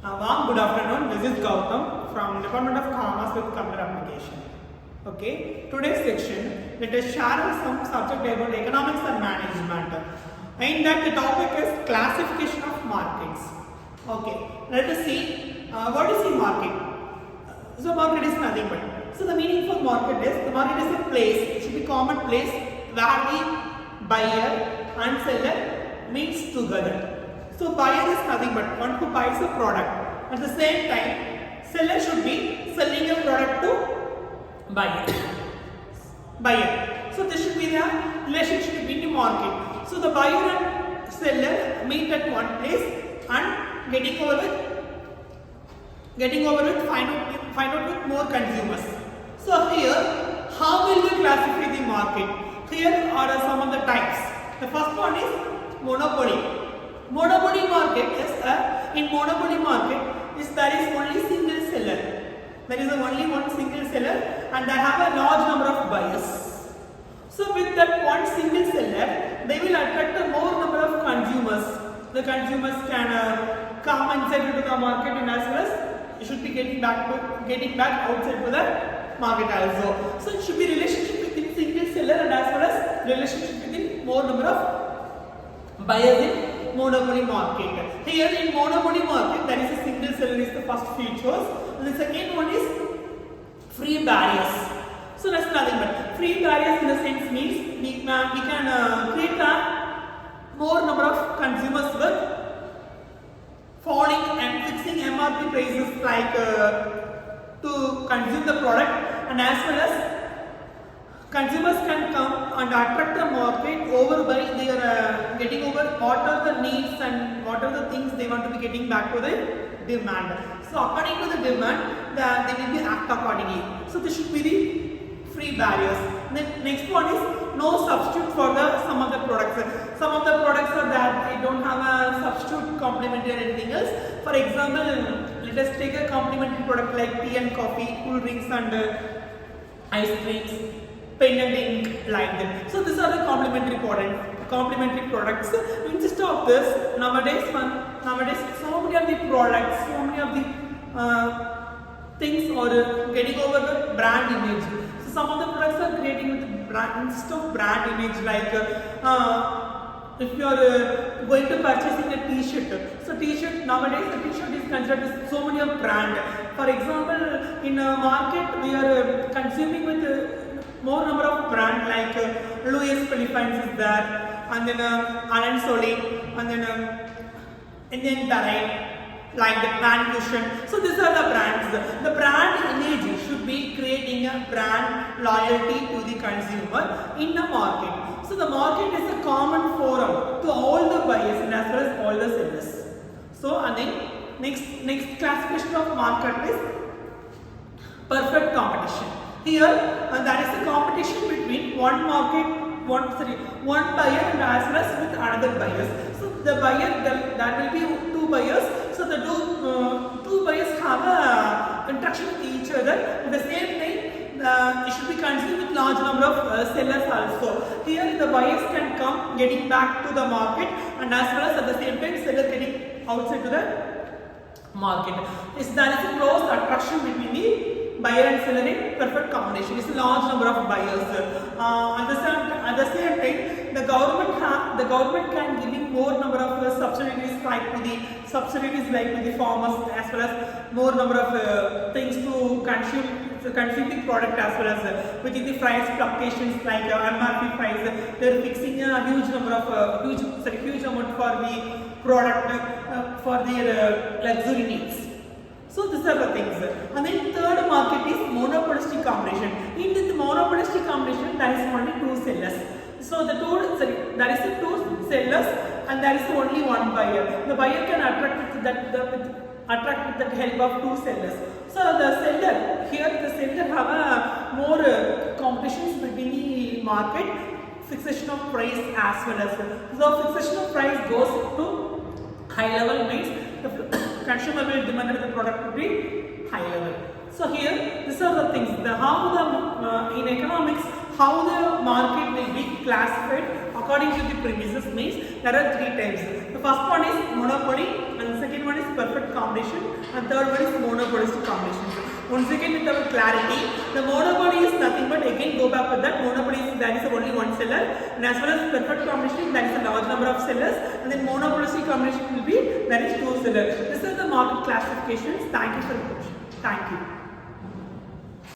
Warm good afternoon. This is Gautam from Department of Commerce with Computer Application. Okay, today's section let us share some subject about economics and management. In that the topic is classification of markets. Okay, let us see what is the market. So market is nothing but. So the meaning for market is a place. It should be common place where the buyer and seller meets together. So buyer is nothing but one who buys a product. At the same time, seller should be selling a product to buyer. So this should be the relationship between the market. So the buyer and seller meet at one place and getting over with find out with more consumers. So here, how will we classify the market? Here are some of the types. The first one is monopoly. Monopoly market is in monopoly market there is only single seller. There is only one single seller and they have a large number of buyers. So with that one single seller, they will attract a more number of consumers. The consumers can come inside into the market and as well as you should be getting back outside to the market also. So it should be relationship between single seller and as well as relationship between more number of buyers in monopoly market. Here in monopoly market there is a single seller is the first features. The second one is free barriers. So that's nothing but free barriers in the sense means we can create a more number of consumers with falling and fixing MRP prices like to consume the product and as well as consumers can come and attract the market over by their getting over what are the needs and what are the things they want to be getting back to the demand. So according to the demand, they will be act accordingly. So this should be the free barriers. The next one is no substitute for some of the products. Some of the products are that they don't have a substitute complementary or anything else. For example, let us take a complementary product like tea and coffee, cool drinks and ice creams, pen and ink like that. So these are the complementary products. Instead of this, nowadays so many of the products, so many of the things are getting over the brand image. So some of the products are creating with the brand instead of brand image like if you are going to purchasing a t-shirt. So t-shirt nowadays the t-shirt is considered as so many of brand. For example, in a market we are consuming with more number of brand like Louis Philippines is there, and then Alan Soli, and then Indian Terrain, like the brand cushion. So these are the brands. The brand image should be creating a brand loyalty to the consumer in the market. So the market is a common forum to all the buyers and as well as all the sellers. So and then next classification of market is perfect competition. Here, there is a competition between one buyer and as well as with another buyers. So the buyer, that will be two buyers. So the two buyers have a interaction with each other. At the same time, it should be consumed with large number of sellers also. Here, the buyers can come getting back to the market and as well as at the same time, sellers getting outside to the market. There is a close attraction between the buyer and seller in perfect combination. It's a large number of buyers. At the same time, the government can giving more number of subsidies like to the farmers as well as more number of things to consume the product as well as within the price fluctuations like MRP price. They are fixing a huge amount for the product for their luxury needs. So these are the things. And then third market is monopolistic competition. In this monopolistic competition, there is only two sellers. So there is two sellers and there is only one buyer. The buyer can attract with the help of two sellers. So the seller have a more competitions between the market, fixation of price as well as. So fixation of price goes to high level means the consumer will demand the product to be high level. So here, these are the things. In economics, how the market will be classified according to the premises means there are three types. The first one is monopoly and the second one is perfect competition. competition, and third one is monopolistic competition. Once again with our clarity, the monopoly is nothing but, again go back with that, monopoly is there is only one seller, and as well as perfect competition there is a large number of sellers, and then monopolistic competition will be there is two sellers. This is the market classifications. Thank you for the question. Thank you.